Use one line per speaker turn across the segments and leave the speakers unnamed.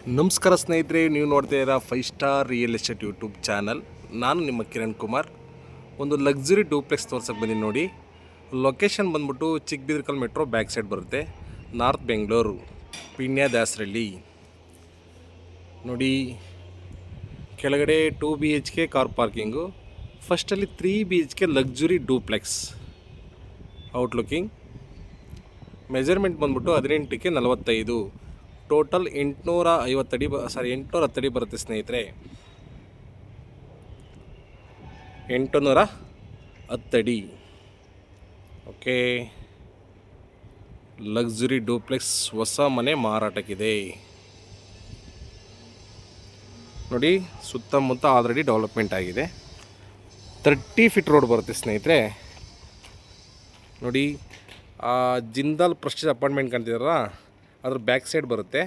ನಮಸ್ಕಾರ ಸ್ನೇಹಿತರೆ, ನೀವು ನೋಡ್ತಾ ಇದ್ದೀರಾ 5 star real estate YouTube channel. ನಾನು ನಿಮ್ಮ ಕಿರಣ್ ಕುಮಾರ್. ಒಂದು ಲಕ್ಸುರಿ ಡೂಪ್ಲೆಕ್ಸ್ ತೋರ್ಸಕ್ಕೆ ಬಂದೀನಿ ನೋಡಿ. ಲೊಕೇಶನ್ ಬಂದ್ಬಿಟ್ಟು ಚಿಕ್ಕಬಿದರ್ಕಲ್ ಮೆಟ್ರೋ ಬ್ಯಾಕ್ ಸೈಡ್ ಬರುತ್ತೆ, ನಾರ್ತ್ ಬೆಂಗಳೂರು, ಪಿಣ್ಯ ದಾಸರಳ್ಳಿ ನೋಡಿ. ಕೆಳಗಡೆ 2 BHK ಕಾರ್ ಪಾರ್ಕಿಂಗು, ಫಸ್ಟಲ್ಲಿ 3 BHK luxury duplex. Outlooking measurement ಬಂದ್ಬಿಟ್ಟು 18ಕ್ಕೆ 45, ಟೋಟಲ್ 850 ಅಡಿ 810 ಅಡಿ ಬರುತ್ತೆ ಸ್ನೇಹಿತರೆ. 810 ಅಡಿ. ಓಕೆ, ಲಕ್ಸುರಿ ಡೂಪ್ಲೆಕ್ಸ್ ಹೊಸ ಮನೆ ಮಾರಾಟಕ್ಕಿದೆ ನೋಡಿ. ಸುತ್ತಮುತ್ತ ಆಲ್ರೆಡಿ ಡೆವಲಪ್ಮೆಂಟ್ ಆಗಿದೆ. 30 ಫೀಟ್ ರೋಡ್ ಬರುತ್ತೆ ಸ್ನೇಹಿತರೆ ನೋಡಿ. ಜಿಂದಾಲ್ ಪ್ರೆಸ್ಟೀಜ್ ಅಪಾರ್ಟ್ಮೆಂಟ್ ಕಾಣ್ತಿದಾರಲ್ಲ, ಅದ್ರ ಬ್ಯಾಕ್ ಸೈಡ್ ಬರುತ್ತೆ.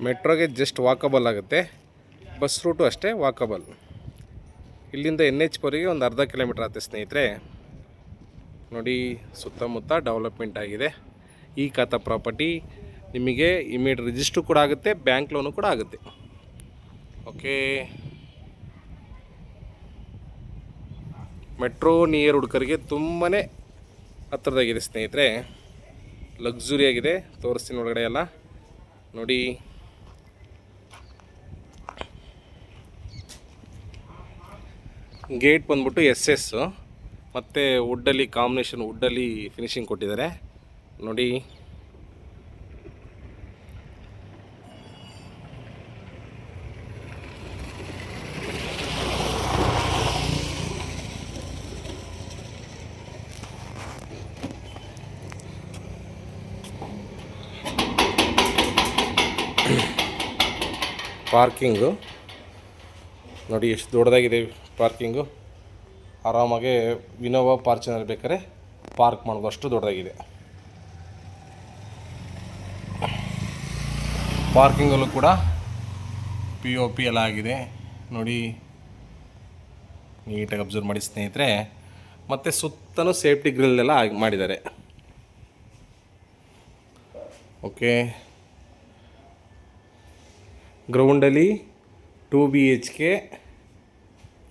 ಮೆಟ್ರೋಗೆ ಜಸ್ಟ್ ವಾಕಬಲ್ ಆಗುತ್ತೆ, ಬಸ್ ರೂಟು ಅಷ್ಟೇ ವಾಕಬಲ್. ಇಲ್ಲಿಂದ NH ವರೆಗೆ ಒಂದು ಅರ್ಧ ಕಿಲೋಮೀಟ್ರ್ ಆಗುತ್ತೆ ಸ್ನೇಹಿತರೆ ನೋಡಿ. ಸುತ್ತಮುತ್ತ ಡೆವಲಪ್ಮೆಂಟ್ ಆಗಿದೆ. ಈ ಖಾತಾ ಪ್ರಾಪರ್ಟಿ ನಿಮಗೆ ಇಮಿಡಿಯೇಟ್ ರಿಜಿಸ್ಟ್ರು ಕೂಡ ಆಗುತ್ತೆ, ಬ್ಯಾಂಕ್ ಲೋನು ಕೂಡ ಆಗುತ್ತೆ. ಓಕೆ, ಮೆಟ್ರೋ ನಿಯರ್ ಹುಡುಗರಿಗೆ ತುಂಬಾ ಹತ್ತಿರದಾಗಿದೆ ಸ್ನೇಹಿತರೆ. ಲಕ್ಸುರಿ ಆಗಿದೆ, ತೋರಿಸ್ತೀನಿ ಒಳಗಡೆ ಎಲ್ಲ ನೋಡಿ. ಗೇಟ್ ಬಂದ್ಬಿಟ್ಟು SS ಮತ್ತು ವುಡ್ಡಲ್ಲಿ ಕಾಂಬಿನೇಷನ್, ವುಡ್ಡಲ್ಲಿ ಫಿನಿಶಿಂಗ್ ಕೊಟ್ಟಿದ್ದಾರೆ ನೋಡಿ. ಪಾರ್ಕಿಂಗು ನೋಡಿ ಎಷ್ಟು ದೊಡ್ಡದಾಗಿದೆ. ಪಾರ್ಕಿಂಗು ಆರಾಮಾಗಿ ವಿನೋವಾ ಫಾರ್ಚುನರ್ ಬೇಕಾದ್ರೆ ಪಾರ್ಕ್ ಮಾಡೋದು, ಅಷ್ಟು ದೊಡ್ಡದಾಗಿದೆ. ಪಾರ್ಕಿಂಗಲ್ಲೂ ಕೂಡ POP ಎಲ್ಲ ಆಗಿದೆ ನೋಡಿ. ನೀಟಾಗಿ ಅಬ್ಸರ್ವ್ ಮಾಡಿ ಸ್ನೇಹಿತರೆ. ಮತ್ತು ಸುತ್ತಲೂ ಸೇಫ್ಟಿ ಗ್ರಿಲ್ ಎಲ್ಲ ಮಾಡಿದ್ದಾರೆ. ಓಕೆ, ಗ್ರೌಂಡಲ್ಲಿ 2 BHK,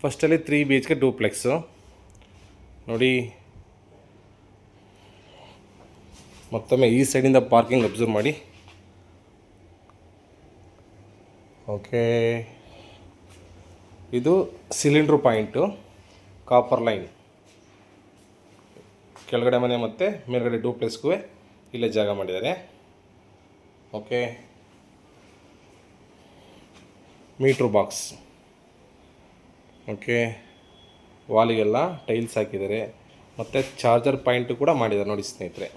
ಫಸ್ಟಲ್ಲಿ 3 BHK ಡೂಪ್ಲೆಕ್ಸು ನೋಡಿ. ಮತ್ತೊಮ್ಮೆ ಈ ಸೈಡಿಂದ ಪಾರ್ಕಿಂಗ್ ಅಬ್ಸರ್ವ್ ಮಾಡಿ. ಓಕೆ, ಇದು ಸಿಲಿಂಡ್ರು ಪಾಯಿಂಟು, ಕಾಪರ್ ಲೈನ್. ಕೆಳಗಡೆ ಮನೆ ಮತ್ತು ಮೇಲ್ಗಡೆ ಡೂಪ್ಲೆಕ್ಸ್ಗೂ ಇಲ್ಲೇ ಜಾಗ ಮಾಡಿದ್ದಾರೆ. Okay, meter box. ಓಕೆ, ವಾಲಿಗೆಲ್ಲ ಟೈಲ್ಸ್ ಹಾಕಿದ್ದಾರೆ, ಮತ್ತು ಚಾರ್ಜರ್ ಪಾಯಿಂಟು ಕೂಡ ಮಾಡಿದ್ದಾರೆ ನೋಡಿ ಸ್ನೇಹಿತರೆ.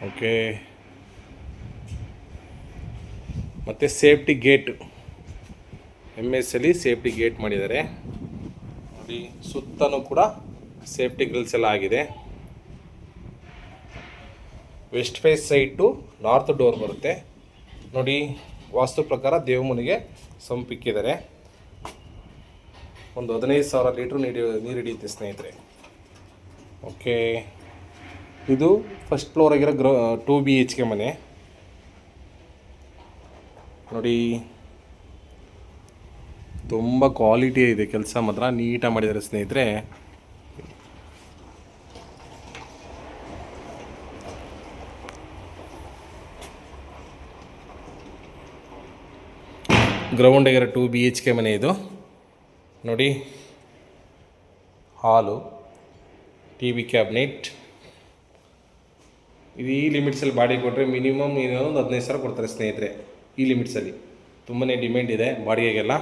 ಓಕೆ, ಮತ್ತು ಸೇಫ್ಟಿ ಗೇಟ್, MS ಅಲ್ಲಿ ಸೇಫ್ಟಿ ಗೇಟ್ ಮಾಡಿದ್ದಾರೆ ನೋಡಿ. ಸುತ್ತಲೂ ಕೂಡ ಸೇಫ್ಟಿ ಗ್ರಿಲ್ಸ್ ಎಲ್ಲ ಆಗಿದೆ. West face side to north door ಬರುತ್ತೆ ನೋಡಿ. ವಾಸ್ತು ಪ್ರಕಾರ ದೇವಮನೆಗೆ ಸಂಪಿಕ್ಕಿದ್ದಾರೆ. ಒಂದು 15,000 ಲೀಟ್ರ್ ನೀರು ಹಿಡಿಯುತ್ತೆ ಸ್ನೇಹಿತರೆ. ಓಕೆ, ಇದು ಫಸ್ಟ್ ಫ್ಲೋರ್ ಆಗಿರೋ 2 BHK ಮನೆ ನೋಡಿ. ತುಂಬ ಕ್ವಾಲಿಟಿ ಇದೆ, ಕೆಲಸ ಮಾತ್ರ ನೀಟಾಗಿ ಮಾಡಿದ್ದಾರೆ ಸ್ನೇಹಿತರೆ. ಗ್ರೌಂಡ್ ಆಗಿರೋ 2 BHK ಮನೆ ಇದು ನೋಡಿ. ಹಾಲು, TV ಕ್ಯಾಬಿನೆಟ್. ಇದು ಈ ಲಿಮಿಟ್ಸಲ್ಲಿ ಬಾಡಿಗೆ ಕೊಟ್ಟರೆ ಮಿನಿಮಮ್ ಒಂದು 15,000 ಕೊಡ್ತಾರೆ ಸ್ನೇಹಿತರೆ. ಈ ಲಿಮಿಟ್ಸಲ್ಲಿ ತುಂಬಾ ಡಿಮ್ಯಾಂಡ್ ಇದೆ ಬಾಡಿಗೆಗೆಲ್ಲ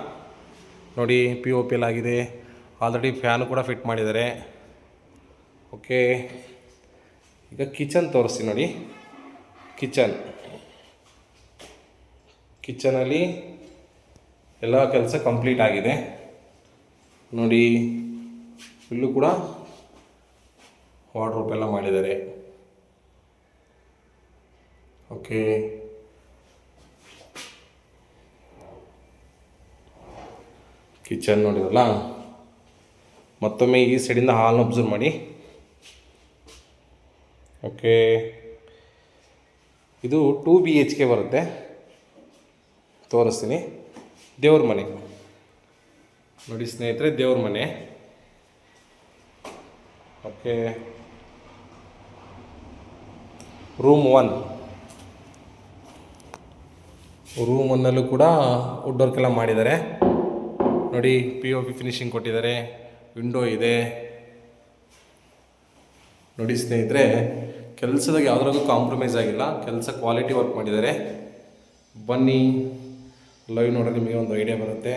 ನೋಡಿ. POP ಎಲ್ಲ ಆಗಿದೆ, ಆಲ್ರೆಡಿ ಫ್ಯಾನು ಕೂಡ ಫಿಟ್ ಮಾಡಿದ್ದಾರೆ. ಓಕೆ, ಈಗ ಕಿಚನ್ ತೋರಿಸ್ತೀನಿ ನೋಡಿ. ಕಿಚನಲ್ಲಿ ಎಲ್ಲ ಕೆಲಸ ಕಂಪ್ಲೀಟ್ ಆಗಿದೆ ನೋಡಿ. ಇಲ್ಲೂ ಕೂಡ ವಾರ್ಡ್ರೋಬ್ ಎಲ್ಲ ಮಾಡಿದ್ದಾರೆ. ಓಕೆ, ಕಿಚನ್ ನೋಡಿರಲ್ಲ. ಮತ್ತೊಮ್ಮೆ ಈ ಸೈಡಿಂದ ಹಾಲ್ನ ಅಬ್ಸರ್ವ್ ಮಾಡಿ. ಓಕೆ, ಇದು 2 BHK ಬರುತ್ತೆ. ತೋರಿಸ್ತೀನಿ. ದೇವ್ರ ಮನೆ ನೋಡಿ ಸ್ನೇಹಿತರೆ, ದೇವ್ರ ಮನೆ. Okay, room 1. ರೂಮ್ 1ನಲ್ಲೂ ಕೂಡ ವುಡ್ ವರ್ಕ್ ಎಲ್ಲ ಮಾಡಿದ್ದಾರೆ ನೋಡಿ. POP ಫಿನಿಶಿಂಗ್ ಕೊಟ್ಟಿದ್ದಾರೆ. ವಿಂಡೋ ಇದೆ ನೋಡಿ ಸ್ನೇಹಿತರೆ. ಕೆಲಸದಾಗ ಯಾವುದ್ರಾಗೂ ಕಾಂಪ್ರಮೈಸ್ ಆಗಿಲ್ಲ. ಕೆಲಸ ಕ್ವಾಲಿಟಿ ವರ್ಕ್ ಮಾಡಿದ್ದಾರೆ. ಬನ್ನಿ ಲೈವ್ ನೋಡ್ರೆ ನಿಮಗೆ ಒಂದು ಐಡಿಯಾ ಬರುತ್ತೆ.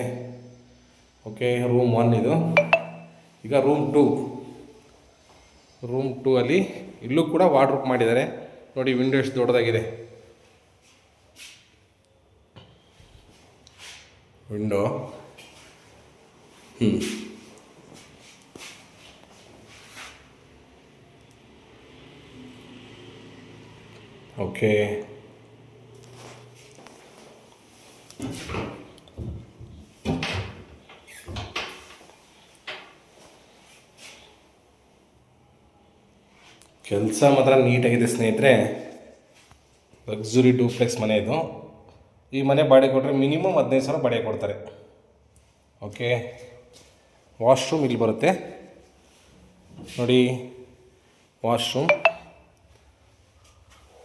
ಓಕೆ, ರೂಮ್ 1 ಇದು. ಈಗ ರೂಮ್ 2. ರೂಮ್ 2 ಅಲ್ಲಿ ಇಲ್ಲೂ ಕೂಡ ವಾರ್ಡ್ರೋಬ್ ಮಾಡಿದ್ದಾರೆ ನೋಡಿ. ವಿಂಡೋ ಎಷ್ಟು ದೊಡ್ಡದಾಗಿದೆ. ವಿಂಡೋ ಓಕೆ, ಕೆಲಸ ಮಾತ್ರ ನೀಟಾಗಿದೆ ಸ್ನೇಹಿತರೆ. ಲಕ್ಸುರಿ ಡೂಪ್ಲೆಕ್ಸ್ ಮನೆ ಇದು. ಈ ಮನೆ ಬಾಡಿಗೆ ಕೊಟ್ಟರೆ ಮಿನಿಮಮ್ 15,000 ಬಾಡಿಗೆ ಕೊಡ್ತಾರೆ. ಓಕೆ, ವಾಶ್ರೂಮ್ ಇಲ್ಲಿ ಬರುತ್ತೆ ನೋಡಿ. ವಾಶ್ರೂಮ್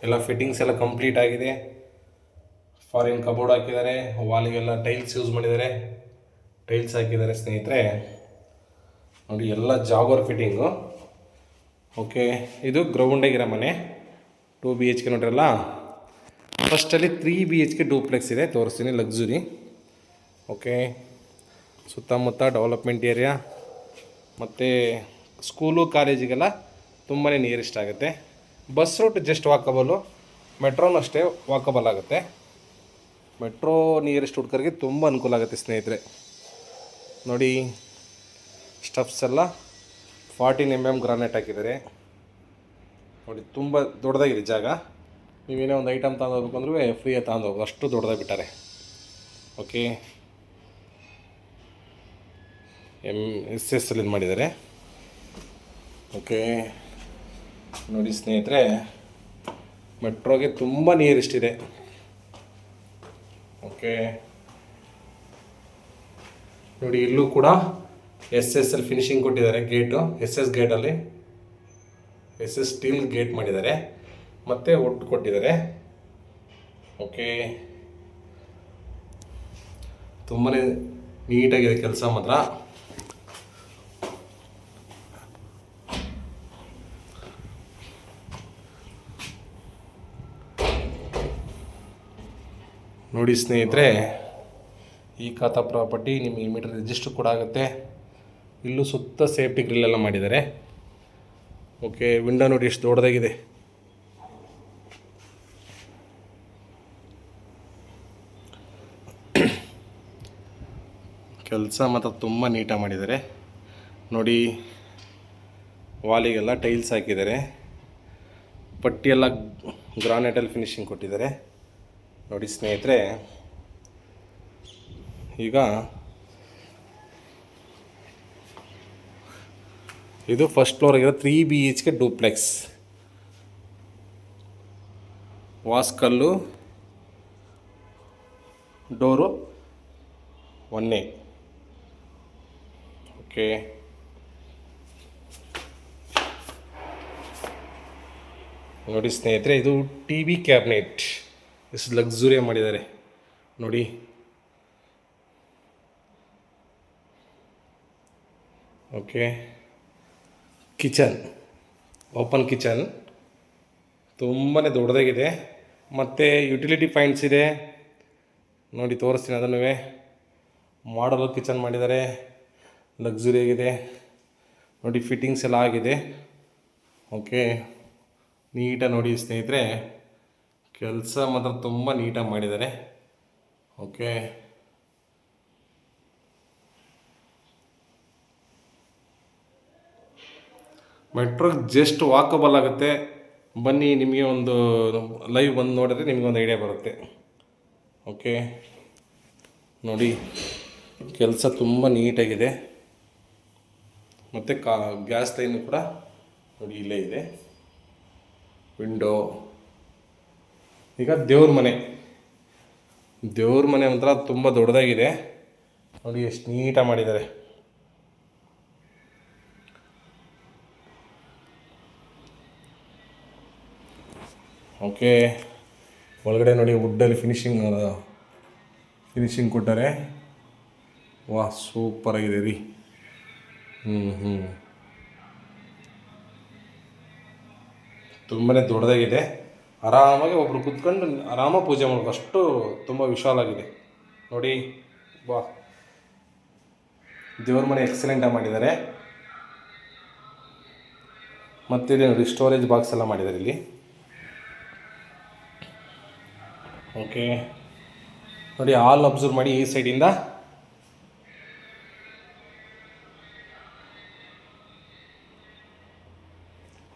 ಎಲ್ಲ ಫಿಟ್ಟಿಂಗ್ಸ್ ಎಲ್ಲ ಕಂಪ್ಲೀಟ್ ಆಗಿದೆ. ಫಾರಿನ್ ಕಬೋರ್ಡ್ ಹಾಕಿದ್ದಾರೆ. ವಾಲಿಗೆಲ್ಲ ಟೈಲ್ಸ್ ಯೂಸ್ ಮಾಡಿದ್ದಾರೆ. ಟೈಲ್ಸ್ ಹಾಕಿದ್ದಾರೆ ಸ್ನೇಹಿತರೆ ನೋಡಿ. ಎಲ್ಲ ಜಾಗರ್ ಫಿಟ್ಟಿಂಗು. ಓಕೆ, ಇದು ಗ್ರೌಂಡಾಗಿರೋ ಮನೆ. 2 BHK ನೋಡ್ರಲ್ಲ. ಫಸ್ಟಲ್ಲಿ 3 BHK ಡೂಪ್ಲೆಕ್ಸ್ ಇದೆ, ತೋರಿಸ್ತೀನಿ. ಲಕ್ಸುರಿ. ಓಕೆ, ಸುತ್ತಮುತ್ತ ಡೆವಲಪ್ಮೆಂಟ್ ಏರಿಯಾ ಮತ್ತು ಸ್ಕೂಲು ಕಾಲೇಜಿಗೆಲ್ಲ ತುಂಬಾ ನಿಯರೆಸ್ಟ್ ಆಗುತ್ತೆ. Bus route just walkable. ಮೆಟ್ರೋನು ಅಷ್ಟೇ ವಾಕಬಲ್ ಆಗುತ್ತೆ. ಮೆಟ್ರೋ ನಿಯರೆಸ್ಟ್ ಹುಡ್ಕರಿಗೆ ತುಂಬ ಅನುಕೂಲ ಆಗುತ್ತೆ ಸ್ನೇಹಿತರೆ ನೋಡಿ. ಸ್ಟೆಪ್ಸ್ ಎಲ್ಲ 14 mm ಗ್ರಾನೈಟ್ ಹಾಕಿದ್ದಾರೆ ನೋಡಿ. ತುಂಬ ದೊಡ್ಡದಾಗಿದೆ ಜಾಗ. ನೀವೇನೇ ಒಂದು ಐಟಮ್ ತಗೊಂಡೋಗ್ಬೇಕು ಅಂದ್ರೂ ಫ್ರೀಯಾಗಿ ತಗೊಂಡೋಗ್ಬೋದು, ಅಷ್ಟು ದೊಡ್ಡದಾಗಿ ಬಿಟ್ಟಾರೆ. ಓಕೆ, SS ಅಲ್ಲಿ ಮಾಡಿದ್ದಾರೆ. ಓಕೆ ನೋಡಿ ಸ್ನೇಹಿತರೆ, ಮೆಟ್ರೋಗೆ ತುಂಬ ನಿಯರೆಸ್ಟ್ ಇದೆ. ಓಕೆ ನೋಡಿ, ಇಲ್ಲೂ ಕೂಡ SS ಅಲ್ಲಿ ಫಿನಿಶಿಂಗ್ ಕೊಟ್ಟಿದ್ದಾರೆ. Gate SS ಗೇಟಲ್ಲಿ SS steel gate ಮಾಡಿದ್ದಾರೆ ಮತ್ತು ವುಡ್ ಕೊಟ್ಟಿದ್ದಾರೆ. ಓಕೆ, ತುಂಬಾ ನೀಟಾಗಿದೆ ಕೆಲಸ ಮಾತ್ರ. ನೋಡಿ ಸ್ನೇಹಿತರೆ, ಈ ಖಾತಾ ಪ್ರಾಪರ್ಟಿ ನಿಮಗೆ ಮೀಟರ್ ರಿಜಿಸ್ಟರ್ ಕೂಡ ಆಗುತ್ತೆ. ಇಲ್ಲೂ ಸುತ್ತ ಸೇಫ್ಟಿ ಗ್ರಿಲ್ಲೆಲ್ಲ ಮಾಡಿದ್ದಾರೆ. ಓಕೆ, ವಿಂಡೋ ನೋಡಿ ಎಷ್ಟು ದೊಡ್ಡದಾಗಿದೆ. ಕೆಲಸ ಮಾತ್ರ ತುಂಬ ನೀಟಾಗಿ ಮಾಡಿದ್ದಾರೆ ನೋಡಿ. ವಾಲಿಗೆಲ್ಲ ಟೈಲ್ಸ್ ಹಾಕಿದ್ದಾರೆ. ಪಟ್ಟಿಯೆಲ್ಲ ಗ್ರಾನೈಟಲ್ಲಿ ಫಿನಿಶಿಂಗ್ ಕೊಟ್ಟಿದ್ದಾರೆ ನೋಡಿ ಸ್ನೇಹಿತರೆ. ಈಗ ಇದು ಫಸ್ಟ್ ಫ್ಲೋರಾಗಿರೋ 3 BHK ಡೂಪ್ಲೆಕ್ಸ್. ವಾಸ್ಕಲ್ಲು, ಡೋರು 1A. ಓಕೆ, ನೋಡಿ ಸ್ನೇಹಿತರೆ, ಇದು TV ಕ್ಯಾಬಿನೆಟ್ ಎಷ್ಟು ಲಕ್ಸುರಿಯಾಗಿ ಮಾಡಿದ್ದಾರೆ ನೋಡಿ. ಓಕೆ, ಕಿಚನ್, ಓಪನ್ ಕಿಚನ್, ತುಂಬಾ ದೊಡ್ಡದಾಗಿದೆ. ಮತ್ತು ಯುಟಿಲಿಟಿ ಪಾಯಿಂಟ್ಸ್ ಇದೆ ನೋಡಿ, ತೋರಿಸ್ತೀನಿ ಅದನ್ನು. ಮಾಡಲ್ ಕಿಚನ್ ಮಾಡಿದ್ದಾರೆ, ಲಕ್ಸುರಿಯಾಗಿದೆ ನೋಡಿ. ಫಿಟ್ಟಿಂಗ್ಸ್ ಎಲ್ಲ ಆಗಿದೆ. ಓಕೆ, ನೀಟಾಗಿ ನೋಡಿ ಸ್ನೇಹಿತರೆ, ಕೆಲಸ ಮಾತ್ರ ತುಂಬ ನೀಟಾಗಿ ಮಾಡಿದ್ದಾರೆ. ಓಕೆ, ಮೆಟ್ರೋಗೆ ಜಸ್ಟ್ ವಾಕಬಲ್ ಆಗುತ್ತೆ. ಬನ್ನಿ, ನಿಮಗೆ ಒಂದು ಲೈವ್ ಬಂದು ನೋಡಿದ್ರೆ ನಿಮಗೊಂದು ಐಡಿಯಾ ಬರುತ್ತೆ. ಓಕೆ ನೋಡಿ, ಕೆಲಸ ತುಂಬ ನೀಟಾಗಿದೆ. ಮತ್ತು ಗ್ಯಾಸ್ ಲೈನು ಕೂಡ ನೋಡಿ ಇಲ್ಲೇ ಇದೆ. ವಿಂಡೋ ಈಗ ದೇವ್ರ ಮನೆ ಮಾತ್ರ ತುಂಬ ದೊಡ್ಡದಾಗಿದೆ. ನೋಡಿ ಎಷ್ಟು ನೀಟಾಗಿ ಮಾಡಿದ್ದಾರೆ. ಓಕೆ, ಒಳಗಡೆ ನೋಡಿ ವುಡ್ಡಲ್ಲಿ ಫಿನಿಶಿಂಗ್ ಕೊಟ್ಟಾರೆ. ವಾಹ್, ಸೂಪರಾಗಿದೆ ರೀ. ತುಂಬಾ ದೊಡ್ಡದಾಗಿದೆ. ಆರಾಮಾಗಿ ಒಬ್ಬರು ಕುತ್ಕೊಂಡು ಆರಾಮಾಗಿ ಪೂಜೆ ಮಾಡ್ಬೋದು, ಅಷ್ಟು ತುಂಬ ವಿಶಾಲಾಗಿದೆ ನೋಡಿ. ವಾ, ದೇವ್ರ ಮನೆ ಎಕ್ಸಲೆಂಟಾಗಿ ಮಾಡಿದ್ದಾರೆ. ಮತ್ತು ಇಲ್ಲಿ ನೋಡಿ ಸ್ಟೋರೇಜ್ ಬಾಕ್ಸ್ ಎಲ್ಲ ಮಾಡಿದ್ದಾರೆ ಇಲ್ಲಿ. ಓಕೆ ನೋಡಿ, ಹಾಲ್ ಅಬ್ಸರ್ವ್ ಮಾಡಿ ಈ ಸೈಡಿಂದ.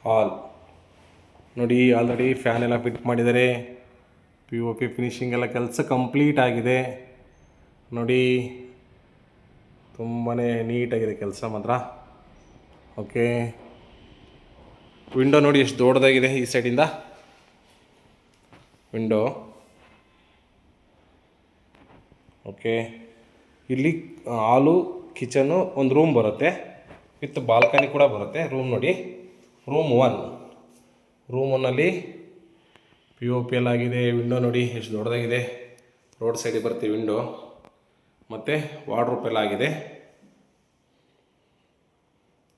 ಹಾಲ್ ನೋಡಿ, ಆಲ್ರೆಡಿ ಫ್ಯಾನ್ ಎಲ್ಲ ಫಿಟ್ ಮಾಡಿದ್ದಾರೆ. POP ಫಿನಿಷಿಂಗ್ ಎಲ್ಲ ಕೆಲಸ ಕಂಪ್ಲೀಟ್ ಆಗಿದೆ ನೋಡಿ. ತುಂಬಾ ನೀಟಾಗಿದೆ ಕೆಲಸ ಮಾತ್ರ. ಓಕೆ, ವಿಂಡೋ ನೋಡಿ ಎಷ್ಟು ದೊಡ್ಡದಾಗಿದೆ ಈ ಸೈಡಿಂದ ವಿಂಡೋ. ಓಕೆ, ಇಲ್ಲಿ ಹಾಲು, ಕಿಚನ್ನು, ಒಂದು ರೂಮ್ ಬರುತ್ತೆ ವಿತ್ ಬಾಲ್ಕನಿ ಕೂಡ ಬರುತ್ತೆ. ರೂಮ್ ನೋಡಿ, ರೂಮ್ 1ನಲ್ಲಿ POP ಎಲ್ಲ ಆಗಿದೆ. ವಿಂಡೋ ನೋಡಿ ಎಷ್ಟು ದೊಡ್ಡದಾಗಿದೆ. ರೋಡ್ ಸೈಡಿಗೆ ಬರುತ್ತೆ ವಿಂಡೋ. ಮತ್ತು ವಾರ್ಡ್ರೋಬ್ ಎಲ್ಲ ಆಗಿದೆ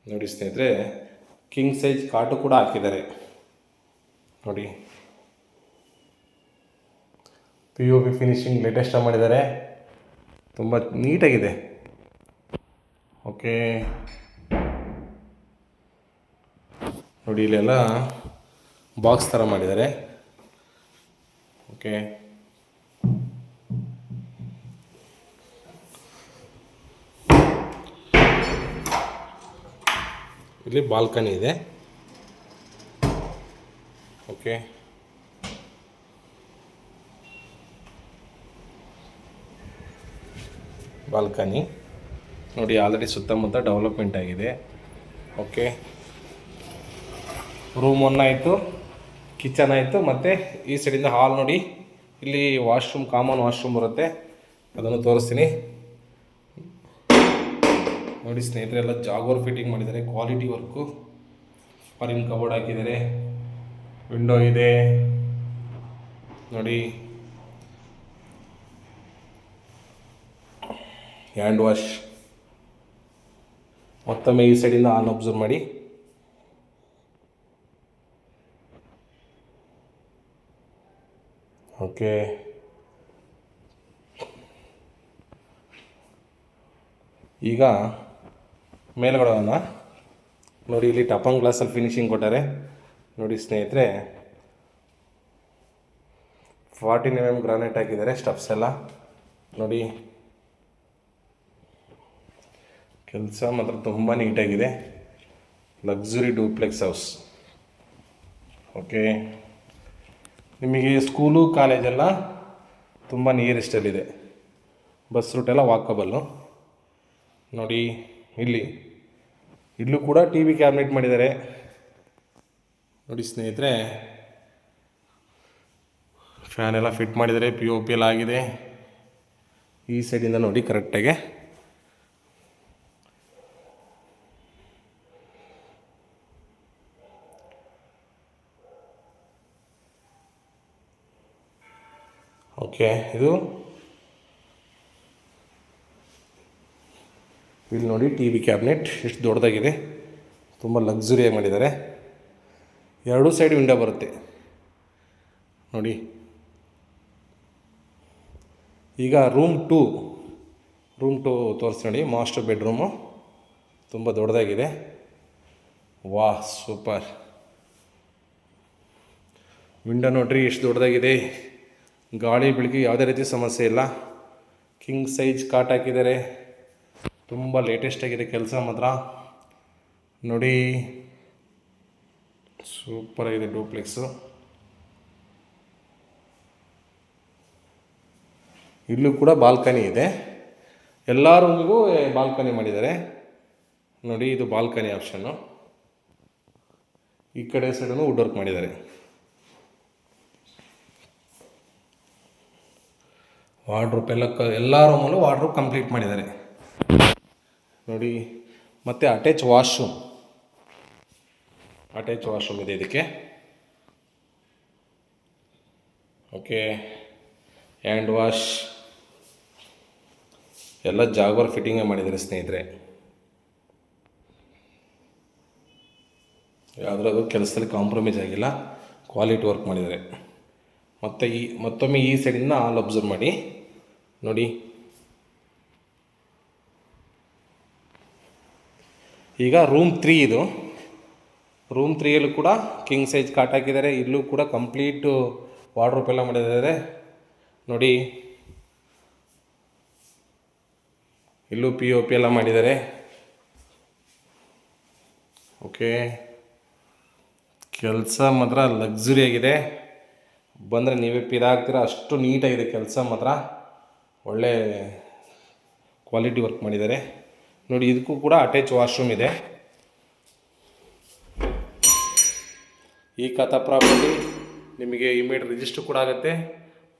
ನೋಡಿ ಸ್ನೇಹಿತರೆ. ಕಿಂಗ್ ಸೈಜ್ ಕಾಟು ಕೂಡ ಹಾಕಿದ್ದಾರೆ ನೋಡಿ. POP ಫಿನಿಷಿಂಗ್ ಲೇಟೆಸ್ಟಾಗಿ ಮಾಡಿದ್ದಾರೆ, ತುಂಬ ನೀಟಾಗಿದೆ. ಓಕೆ ನೋಡಿ, ಇಲ್ಲೆಲ್ಲ ಬಾಕ್ಸ್ ಥರ ಮಾಡಿದ್ದಾರೆ. ಓಕೆ, ಇಲ್ಲಿ ಬಾಲ್ಕನಿ ಇದೆ. ಓಕೆ, ಬಾಲ್ಕನಿ ನೋಡಿ, ಆಲ್ರೆಡಿ ಸುತ್ತಮುತ್ತ ಡೆವಲಪ್ಮೆಂಟ್ ಆಗಿದೆ. ಓಕೆ, ರೂಮ್ 1 ಆಯಿತು, ಕಿಚನ್ ಆಯಿತು, ಮತ್ತು ಈ ಸೈಡಿಂದ ಹಾಲ್ ನೋಡಿ. ಇಲ್ಲಿ ವಾಶ್ರೂಮ್, ಕಾಮನ್ ವಾಶ್ರೂಮ್ ಬರುತ್ತೆ, ಅದನ್ನು ತೋರಿಸ್ತೀನಿ ನೋಡಿ ಸ್ನೇಹಿತರೆ. ಎಲ್ಲ ಜಾಗೋರ್ ಫಿಟ್ಟಿಂಗ್ ಮಾಡಿದ್ದಾರೆ, ಕ್ವಾಲಿಟಿ ವರ್ಕು. ಫಾರಿನ್ ಕಬೋರ್ಡ್ ಹಾಕಿದ್ದಾರೆ, ವಿಂಡೋ ಇದೆ ನೋಡಿ. Hand wash. ಮತ್ತೊಮ್ಮೆ ಈ ಸೈಡಿಂದ ಹಾಲ್ ಅಬ್ಸರ್ವ್ ಮಾಡಿ. ಓಕೆ, ಈಗ ಮೇಲ್ಗಡೆ ಹೋಗೋಣ ನೋಡಿ. ಇಲ್ಲಿ ಟಪಂಗ್ ಗ್ಲಾಸಲ್ಲಿ ಫಿನಿಶಿಂಗ್ ಕೊಟ್ಟಾರೆ ನೋಡಿ ಸ್ನೇಹಿತರೆ. 14 mm ಗ್ರಾನೈಟ್ ಹಾಕಿದ್ದಾರೆ. ಸ್ಟೆಪ್ಸ್ ಎಲ್ಲ ನೋಡಿ, ಕೆಲಸ ಮಾತ್ರ ತುಂಬ ನೀಟಾಗಿದೆ. Luxury duplex house. ಓಕೆ, ನಿಮಗೆ ಸ್ಕೂಲು ಕಾಲೇಜೆಲ್ಲ ತುಂಬ ನಿಯರೆಸ್ಟಲ್ಲಿದೆ. ಬಸ್ ರೂಟೆಲ್ಲ ವಾಕಬಲ್ಲು ನೋಡಿ. ಇಲ್ಲೂ ಕೂಡ TV ಕ್ಯಾಬಿನೆಟ್ ಮಾಡಿದ್ದಾರೆ ನೋಡಿ ಸ್ನೇಹಿತರೆ. ಫ್ಯಾನ್ ಎಲ್ಲ ಫಿಟ್ ಮಾಡಿದ್ದಾರೆ, POP ಎಲ್ಲ ಆಗಿದೆ. ಈ ಸೈಡಿಂದ ನೋಡಿ ಕರೆಕ್ಟಾಗಿ. ಓಕೆ, ಇಲ್ಲಿ ನೋಡಿ TV ಕ್ಯಾಬಿನೆಟ್ ಎಷ್ಟು ದೊಡ್ಡದಾಗಿದೆ, ತುಂಬ ಲಕ್ಸುರಿಯಾಗಿ ಮಾಡಿದ್ದಾರೆ. 2 ಸೈಡ್ ವಿಂಡೋ ಬರುತ್ತೆ ನೋಡಿ. ಈಗ ರೂಮ್ 2 ತೋರಿಸಿ ನೋಡಿ. ಮಾಸ್ಟರ್ ಬೆಡ್ರೂಮು ತುಂಬ ದೊಡ್ಡದಾಗಿದೆ. ವಾಹ್, ಸೂಪರ್. ವಿಂಡೋ ನೋಡ್ರಿ ಎಷ್ಟು ದೊಡ್ಡದಾಗಿದೆ. ಗಾಳಿ ಬೆಳಕಿಗೆ ಯಾವುದೇ ರೀತಿ ಸಮಸ್ಯೆ ಇಲ್ಲ. ಕಿಂಗ್ ಸೈಜ್ ಕಾಟ್ ಹಾಕಿದ್ದಾರೆ. ತುಂಬ ಲೇಟೆಸ್ಟ್ ಆಗಿದೆ ಕೆಲಸ ಮಾತ್ರ ನೋಡಿ. ಸೂಪರಾಗಿದೆ ಡೂಪ್ಲೆಕ್ಸು. ಇಲ್ಲೂ ಕೂಡ ಬಾಲ್ಕನಿ ಇದೆ. ಎಲ್ಲ ರೂಮಿಗೂ ಬಾಲ್ಕನಿ ಮಾಡಿದ್ದಾರೆ ನೋಡಿ. ಇದು ಬಾಲ್ಕನಿ ಆಪ್ಷನ್ನು. ಈ ಕಡೆ ಸೈಡನ್ನು ವುಡ್ ವರ್ಕ್ ಮಾಡಿದ್ದಾರೆ. ವಾರ್ಡ್ರೋಪ್ ಎಲ್ಲ ರೂಮಲ್ಲೂ ವಾರ್ಡ್ರೋಪ್ ಕಂಪ್ಲೀಟ್ ಮಾಡಿದ್ದಾರೆ ನೋಡಿ. ಮತ್ತು ಅಟ್ಯಾಚ್ ವಾಶ್ರೂಮ್ ಇದೆ ಇದಕ್ಕೆ. ಓಕೆ, ಹ್ಯಾಂಡ್ ವಾಶ್ ಎಲ್ಲ ಜಾಗ್ವಾರ್ ಫಿಟ್ಟಿಂಗೇ ಮಾಡಿದ್ದಾರೆ ಸ್ನೇಹಿತರೆ. ಯಾವುದ್ರಾಗೂ ಕೆಲಸದಲ್ಲಿ ಕಾಂಪ್ರಮೈಸ್ ಆಗಿಲ್ಲ, ಕ್ವಾಲಿಟಿ ವರ್ಕ್ ಮಾಡಿದ್ದಾರೆ. ಮತ್ತು ಮತ್ತೊಮ್ಮೆ ಈ ಸೈಡಿಂದ ಆಲ್ ಅಬ್ಸರ್ವ್ ಮಾಡಿ ನೋಡಿ. ಈಗ ರೂಮ್ 3 ಇದು. ರೂಮ್ 3ಯಲ್ಲೂ ಕೂಡ ಕಿಂಗ್ ಸೈಜ್ ಕಾಟ್ ಹಾಕಿದ್ದಾರೆ. ಇಲ್ಲೂ ಕೂಡ ಕಂಪ್ಲೀಟು ವಾರ್ಡ್ರೋಪ್ ಎಲ್ಲ ಮಾಡಿದ್ದಾರೆ ನೋಡಿ. ಇಲ್ಲೂ POP ಎಲ್ಲ ಮಾಡಿದ್ದಾರೆ. ಓಕೆ, ಕೆಲಸ ಮಾತ್ರ ಲಕ್ಸುರಿ ಆಗಿದೆ. ಬಂದರೆ ನೀವೇ ಪಿದಾಗ್ತೀರ, ಅಷ್ಟು ನೀಟಾಗಿದೆ ಕೆಲಸ ಮಾತ್ರ. ಒಳ್ಳೆ ಕ್ವಾಲಿಟಿ ವರ್ಕ್ ಮಾಡಿದ್ದಾರೆ ನೋಡಿ. ಇದಕ್ಕೂ ಕೂಡ ಅಟ್ಯಾಚ್ ವಾಶ್ರೂಮ್ ಇದೆ. ಈ ಖಾತಾ ಪ್ರಾಪರ್ಟಿ ನಿಮಗೆ ಇಮಿಡಿಯೇಟ್ ರಿಜಿಸ್ಟರ್ ಕೂಡ ಆಗುತ್ತೆ.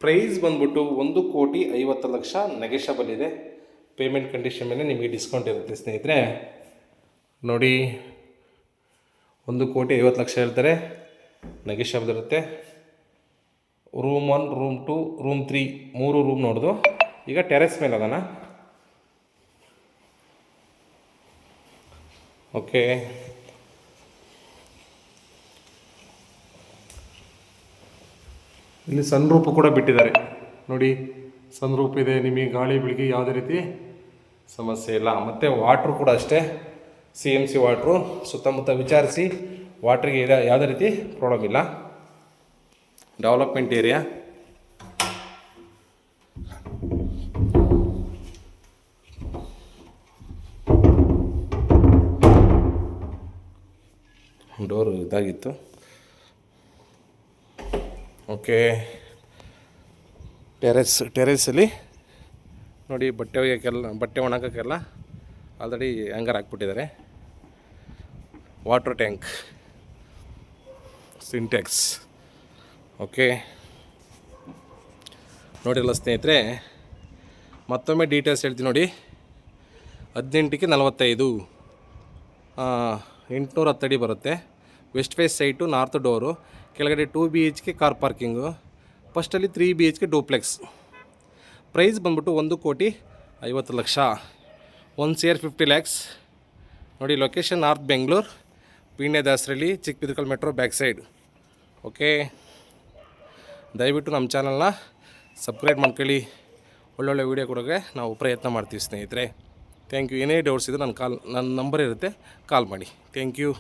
ಪ್ರೈಸ್ ಬಂದ್ಬಿಟ್ಟು 1,50,00,000 ನೆಗೆಷಬಲ್ ಇದೆ. ಪೇಮೆಂಟ್ ಕಂಡೀಷನ್ ಮೇಲೆ ನಿಮಗೆ ಡಿಸ್ಕೌಂಟ್ ಇರುತ್ತೆ ಸ್ನೇಹಿತರೆ ನೋಡಿ. 1,50,00,000 ಹೇಳ್ತಾರೆ, ನೆಗೆಷಬಲ್ ಇರುತ್ತೆ. ರೂಮ್ 1, ರೂಮ್ 2, ರೂಮ್ 3 3 ರೂಮ್ ನೋಡ್ದು. ಈಗ ಟೆರೆಸ್ ಮೇಲೆ ಅದನ್ನ. ಓಕೆ, ಇಲ್ಲಿ ಸನ್ ರೂಪ್ ಕೂಡ ಬಿಟ್ಟಿದ್ದಾರೆ ನೋಡಿ. ಸನ್ ರೂಪ್ ಇದೆ, ನಿಮಗೆ ಗಾಳಿ ಬೆಳಗ್ಗೆ ಯಾವುದೇ ರೀತಿ ಸಮಸ್ಯೆ ಇಲ್ಲ. ಮತ್ತು ವಾಟ್ರು ಕೂಡ ಅಷ್ಟೇ, CMC ವಾಟ್ರು. ಸುತ್ತಮುತ್ತ ವಿಚಾರಿಸಿ, ವಾಟ್ರಿಗೆ ಯಾವುದೇ ರೀತಿ ಪ್ರಾಬ್ಲಮ್ ಇಲ್ಲ. Development area. ಡೋರ್ ಇದಾಗಿತ್ತು. ಓಕೆ, ಟೆರೆಸಲ್ಲಿ ನೋಡಿ ಬಟ್ಟೆ ಒಣಗೋಕ್ಕೆಲ್ಲ ಆಲ್ರೆಡಿ ಹ್ಯಾಂಗರ್ ಹಾಕ್ಬಿಟ್ಟಿದ್ದಾರೆ. Water tank, Sintex. ಓಕೆ ನೋಡಿರಲ್ಲ ಸ್ನೇಹಿತರೆ, ಮತ್ತೊಮ್ಮೆ ಡೀಟೇಲ್ಸ್ ಹೇಳ್ತೀನಿ ನೋಡಿ. 18ಕ್ಕೆ 45, 810 ಅಡಿ ಬರುತ್ತೆ. West face site, north door. ಕೆಳಗಡೆ 2 BHK ಕಾರ್ ಪಾರ್ಕಿಂಗು. ಫಸ್ಟಲ್ಲಿ 3 BHK ಡೂಪ್ಲೆಕ್ಸ್. ಪ್ರೈಸ್ ಬಂದ್ಬಿಟ್ಟು 1,50,00,000, 1 CR 50 lakhs ನೋಡಿ. Location north Bengaluru, Peenya Dasarahalli, Chikkabidarakal metro back side. Okay, ದಯವಿಟ್ಟು ನಮ್ಮ ಚಾನಲ್ನ ಸಬ್ಸ್ಕ್ರೈಬ್ ಮಾಡ್ಕೊಳ್ಳಿ. ಒಳ್ಳೊಳ್ಳೆ ವೀಡಿಯೋ ಕೊಡೋಕ್ಕೆ ನಾವು ಪ್ರಯತ್ನ ಮಾಡ್ತೀವಿ ಸ್ನೇಹಿತರೆ. Thank you. ಏನೇ ಡೌಟ್ಸ್ ಇದ್ದರೆ ನನ್ನ ನಂಬರ್ ಇರುತ್ತೆ, ಕಾಲ್ ಮಾಡಿ. Thank you.